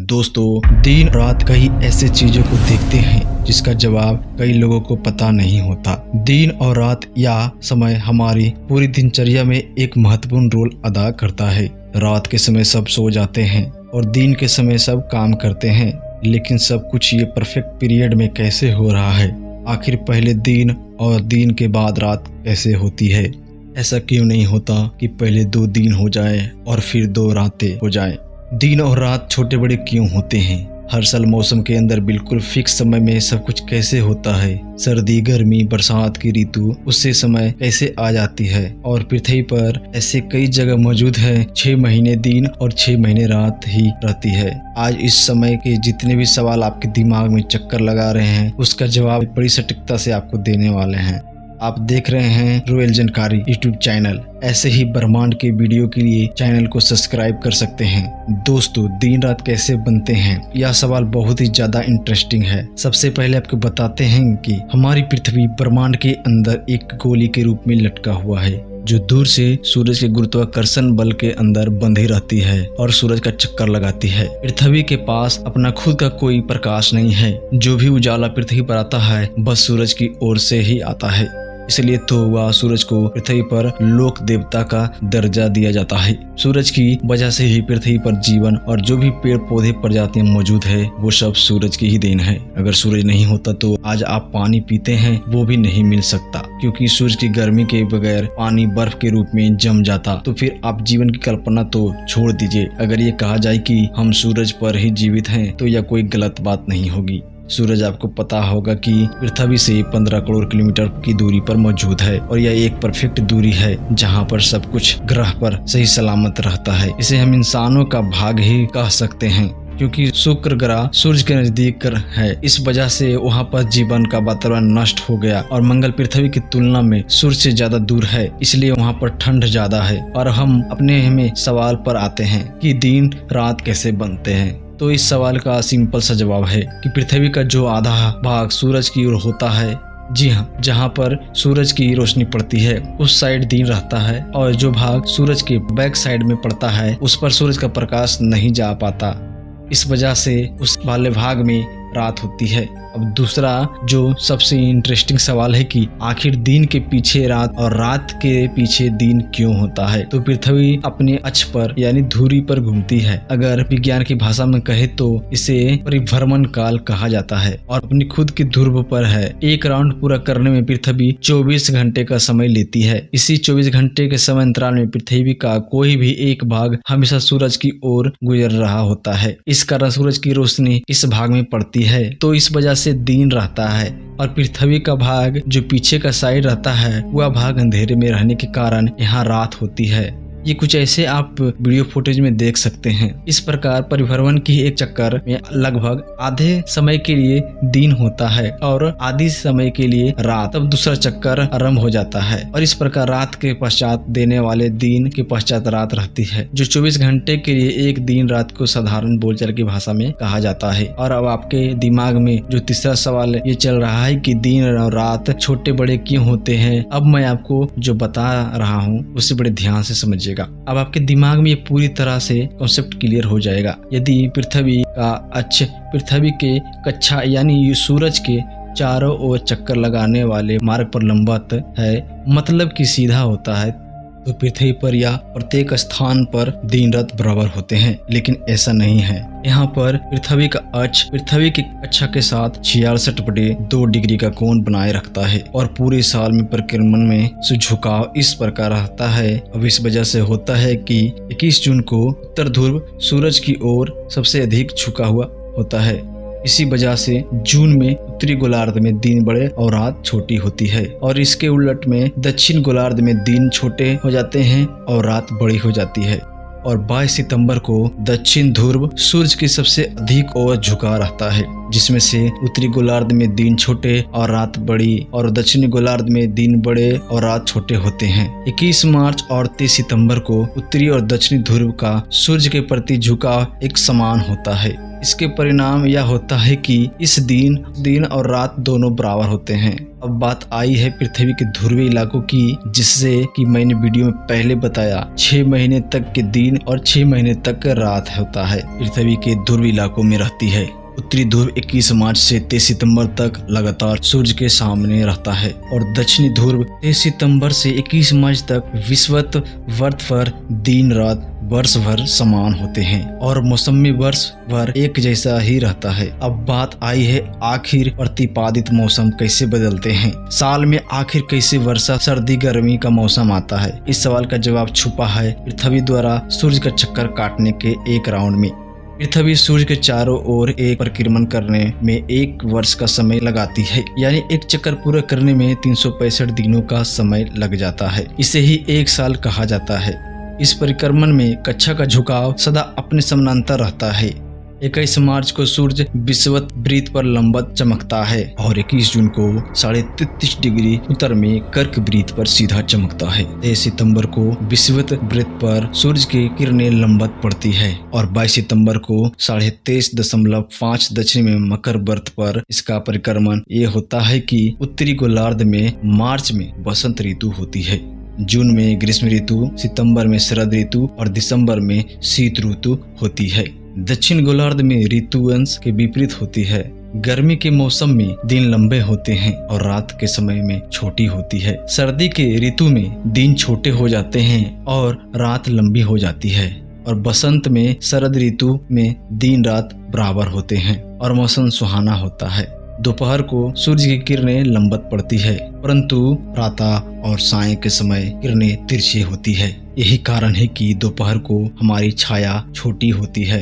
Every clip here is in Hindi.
दोस्तों, दिन रात कई ऐसे चीजों को देखते हैं जिसका जवाब कई लोगों को पता नहीं होता। दिन और रात या समय हमारी पूरी दिनचर्या में एक महत्वपूर्ण रोल अदा करता है। रात के समय सब सो जाते हैं और दिन के समय सब काम करते हैं, लेकिन सब कुछ ये परफेक्ट पीरियड में कैसे हो रहा है? आखिर पहले दिन और दिन के बाद रात कैसे होती है? ऐसा क्यों नहीं होता कि पहले 2 दिन हो जाए और फिर 2 रातें हो जाए? दिन और रात छोटे बड़े क्यों होते हैं? हर साल मौसम के अंदर बिल्कुल फिक्स समय में सब कुछ कैसे होता है? सर्दी, गर्मी, बरसात की ऋतु उससे समय कैसे आ जाती है? और पृथ्वी पर ऐसे कई जगह मौजूद है 6 महीने दिन और 6 महीने रात ही रहती है। आज इस समय के जितने भी सवाल आपके दिमाग में चक्कर लगा रहे हैं, उसका जवाब बड़ी सटीकता से आपको देने वाले हैं। आप देख रहे हैं रॉयल जानकारी यूट्यूब चैनल। ऐसे ही ब्रह्मांड के वीडियो के लिए चैनल को सब्सक्राइब कर सकते हैं। दोस्तों, दिन रात कैसे बनते हैं? यह सवाल बहुत ही ज्यादा इंटरेस्टिंग है। सबसे पहले आपको बताते हैं कि हमारी पृथ्वी ब्रह्मांड के अंदर एक गोली के रूप में लटका हुआ है, जो दूर से सूरज के गुरुत्वाकर्षण बल के अंदर बंधी रहती है और सूरज का चक्कर लगाती है। पृथ्वी के पास अपना खुद का कोई प्रकाश नहीं है। जो भी उजाला पृथ्वी पर आता है बस सूरज की ओर से ही आता है। इसलिए तो वह सूरज को पृथ्वी पर लोक देवता का दर्जा दिया जाता है। सूरज की वजह से ही पृथ्वी पर जीवन और जो भी पेड़ पौधे प्रजातियां मौजूद है वो सब सूरज की ही देन है। अगर सूरज नहीं होता तो आज आप पानी पीते हैं वो भी नहीं मिल सकता, क्योंकि सूरज की गर्मी के बगैर पानी बर्फ के रूप में जम जाता। तो फिर आप जीवन की कल्पना तो छोड़ दीजिए। अगर ये कहा जाए कि हम सूरज पर ही जीवित हैं तो यह कोई गलत बात नहीं होगी। सूरज आपको पता होगा कि पृथ्वी से 15 करोड़ किलोमीटर की दूरी पर मौजूद है और यह एक परफेक्ट दूरी है जहां पर सब कुछ ग्रह पर सही सलामत रहता है। इसे हम इंसानों का भाग ही कह सकते हैं, क्योंकि शुक्र ग्रह सूरज के नजदीक है। इस वजह से वहां पर जीवन का वातावरण नष्ट हो गया और मंगल पृथ्वी की तुलना में सूरज से ज्यादा दूर है, इसलिए वहां पर ठंड ज्यादा है। और हम अपने में सवाल पर आते हैं कि दिन रात कैसे बनते हैं। तो इस सवाल का सिंपल सा जवाब है कि पृथ्वी का जो आधा भाग सूरज की ओर होता है, जी हाँ, जहाँ पर सूरज की रोशनी पड़ती है उस साइड दिन रहता है, और जो भाग सूरज के बैक साइड में पड़ता है उस पर सूरज का प्रकाश नहीं जा पाता। इस वजह से उस वाले भाग में रात होती है। अब दूसरा जो सबसे इंटरेस्टिंग सवाल है कि आखिर दिन के पीछे रात और रात के पीछे दिन क्यों होता है? तो पृथ्वी अपने अक्ष पर यानी धुरी पर घूमती है। अगर विज्ञान की भाषा में कहे तो इसे परिभ्रमण काल कहा जाता है और अपनी खुद की ध्रुव पर है। एक राउंड पूरा करने में पृथ्वी 24 घंटे का समय लेती है। इसी 24 घंटे के समय अंतराल में पृथ्वी का कोई भी एक भाग हमेशा सूरज की ओर गुजर रहा होता है। इस कारण सूरज की रोशनी इस भाग में पड़ती है, तो इस वजह से दिन रहता है। और पृथ्वी का भाग जो पीछे का साइड रहता है वह भाग अंधेरे में रहने के कारण यहाँ रात होती है। ये कुछ ऐसे आप वीडियो फुटेज में देख सकते हैं। इस प्रकार परिभ्रमण की एक चक्कर में लगभग आधे समय के लिए दिन होता है और आधी समय के लिए रात, तब दूसरा चक्कर आरंभ हो जाता है। और इस प्रकार रात के पश्चात देने वाले दिन के पश्चात रात रहती है, जो 24 घंटे के लिए एक दिन रात को साधारण बोलचाल की भाषा में कहा जाता है। और अब आपके दिमाग में जो तीसरा सवाल ये चल रहा है कि दिन और रात छोटे बड़े क्यों होते हैं, अब मैं आपको जो बता रहा हूँ उसे बड़े ध्यान से समझिएगा। अब आपके दिमाग में ये पूरी तरह से कॉन्सेप्ट क्लियर हो जाएगा। यदि पृथ्वी का अक्ष पृथ्वी के कक्षा यानी सूरज के चारों ओर चक्कर लगाने वाले मार्ग पर लंबवत है, मतलब कि सीधा होता है, तो पृथ्वी पर या प्रत्येक स्थान पर दिन रात बराबर होते हैं। लेकिन ऐसा नहीं है। यहाँ पर पृथ्वी का अक्ष पृथ्वी की कक्षा के साथ 66/2 डिग्री का कोण बनाए रखता है और पूरे साल में परिक्रमण में झुकाव इस प्रकार रहता है। अब इस वजह से होता है कि 21 जून को उत्तर ध्रुव सूरज की ओर सबसे अधिक झुका हुआ होता है। इसी वजह से जून में उत्तरी गोलार्ध में दिन बड़े और रात छोटी होती है, और इसके उलट में दक्षिण गोलार्ध में दिन छोटे हो जाते हैं और रात बड़ी हो जाती है। और 22 सितंबर को दक्षिण ध्रुव सूरज की सबसे अधिक ओर झुका रहता है, जिसमें से उत्तरी गोलार्ध में दिन छोटे और रात बड़ी और दक्षिणी गोलार्ध में दिन बड़े और रात छोटे होते हैं। 21 मार्च और 30 सितंबर को उत्तरी और दक्षिणी ध्रुव का सूरज के प्रति झुकाव एक समान होता है। इसके परिणाम यह होता है कि इस दिन और रात दोनों बराबर होते हैं। अब बात आई है पृथ्वी के ध्रुवीय इलाकों की, जिससे कि मैंने वीडियो में पहले बताया 6 महीने तक के दिन और 6 महीने तक का रात होता है। पृथ्वी के ध्रुवीय इलाकों में रहती है। उत्तरी ध्रुव 21 मार्च से 23 सितंबर तक लगातार सूर्य के सामने रहता है और दक्षिणी ध्रुव 23 सितंबर से 21 मार्च तक विषुवत वर्त पर दिन रात वर्ष भर समान होते हैं और मौसमी वर्ष भर एक जैसा ही रहता है। अब बात आई है आखिर प्रतिपादित मौसम कैसे बदलते हैं। साल में आखिर कैसे वर्षा सर्दी गर्मी का मौसम आता है। इस सवाल का जवाब छुपा है पृथ्वी द्वारा सूर्य का चक्कर काटने के एक राउंड में। पृथ्वी सूर्य के चारों ओर एक परिक्रमण करने में 1 वर्ष का समय लगाती है, यानी एक चक्कर पूरा करने में 365 दिनों का समय लग जाता है। इसे ही एक साल कहा जाता है। इस परिक्रमण में कक्षा का झुकाव सदा अपने समानांतर रहता है। 21 मार्च को सूर्य विषुवत वृत्त पर लंबवत चमकता है और 21 जून को 33.5 डिग्री उत्तर में कर्क वृत्त पर सीधा चमकता है। 23 सितंबर को विषुवत वृत्त पर सूर्य की किरणें लंबवत पड़ती है और 22 सितंबर को 23.5 दक्षिण में मकर वृत्त पर इसका परिक्रमण ये होता है कि उत्तरी गोलार्ध में मार्च में वसंत ऋतु होती है, जून में ग्रीष्म ऋतु, सितंबर में शरद ऋतु और दिसंबर में शीत ऋतु होती है। दक्षिण गोलार्ध में ऋतुअंश के विपरीत होती है। गर्मी के मौसम में दिन लंबे होते हैं और रात के समय में छोटी होती है। सर्दी के ऋतु में दिन छोटे हो जाते हैं और रात लंबी हो जाती है और बसंत में शरद ऋतु में दिन रात बराबर होते हैं और मौसम सुहाना होता है। दोपहर को सूर्य की किरणें लंबवत पड़ती है, परंतु प्रातः और साय के समय किरणें तिरछी होती है। यही कारण है कि दोपहर को हमारी छाया छोटी होती है,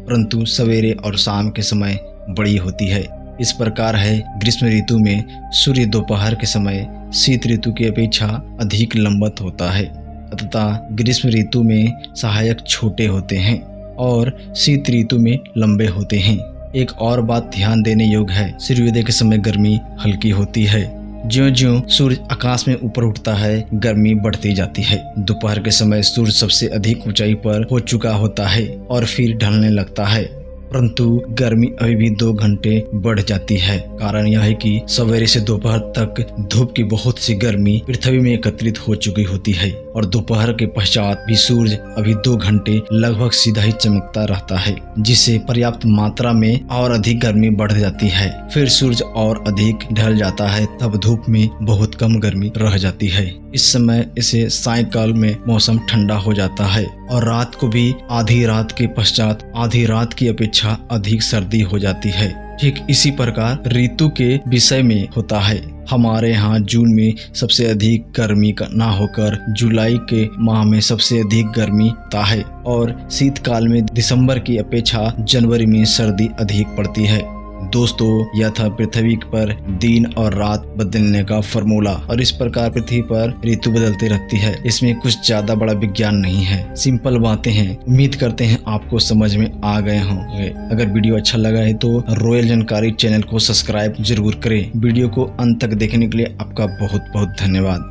परंतु सवेरे और शाम के समय बड़ी होती है। इस प्रकार है ग्रीष्म ऋतु में सूर्य दोपहर के समय शीत ऋतु की अपेक्षा अधिक लंबवत होता है, तथा ग्रीष्म ऋतु में सहायक छोटे होते हैं और शीत ऋतु में लंबे होते हैं। एक और बात ध्यान देने योग्य है, सूर्योदय के समय गर्मी हल्की होती है। ज्यों-ज्यों सूर्य आकाश में ऊपर उठता है गर्मी बढ़ती जाती है। दोपहर के समय सूर्य सबसे अधिक ऊंचाई पर हो चुका होता है और फिर ढलने लगता है, परंतु गर्मी अभी भी 2 घंटे बढ़ जाती है। कारण यह है कि सवेरे से दोपहर तक धूप की बहुत सी गर्मी पृथ्वी में एकत्रित हो चुकी होती है और दोपहर के पश्चात भी सूर्य अभी 2 घंटे लगभग सीधा ही चमकता रहता है, जिससे पर्याप्त मात्रा में और अधिक गर्मी बढ़ जाती है। फिर सूर्य और अधिक ढल जाता है, तब धूप में बहुत कम गर्मी रह जाती है। इस समय इसे सायंकाल में मौसम ठंडा हो जाता है और रात को भी आधी रात के पश्चात आधी रात की अपेक्षा अधिक सर्दी हो जाती है। ठीक इसी प्रकार ऋतु के विषय में होता है। हमारे यहाँ जून में सबसे अधिक गर्मी का ना होकर जुलाई के माह में सबसे अधिक गर्मी होता है और शीतकाल में दिसंबर की अपेक्षा जनवरी में सर्दी अधिक पड़ती है। दोस्तों, यह था पृथ्वी पर दिन और रात बदलने का फॉर्मूला और इस प्रकार पृथ्वी पर ऋतु बदलती रहती है। इसमें कुछ ज्यादा बड़ा विज्ञान नहीं है, सिंपल बातें हैं। उम्मीद करते हैं आपको समझ में आ गए होंगे। अगर वीडियो अच्छा लगा है तो रॉयल जानकारी चैनल को सब्सक्राइब जरूर करें। वीडियो को अंत तक देखने के लिए आपका बहुत बहुत धन्यवाद।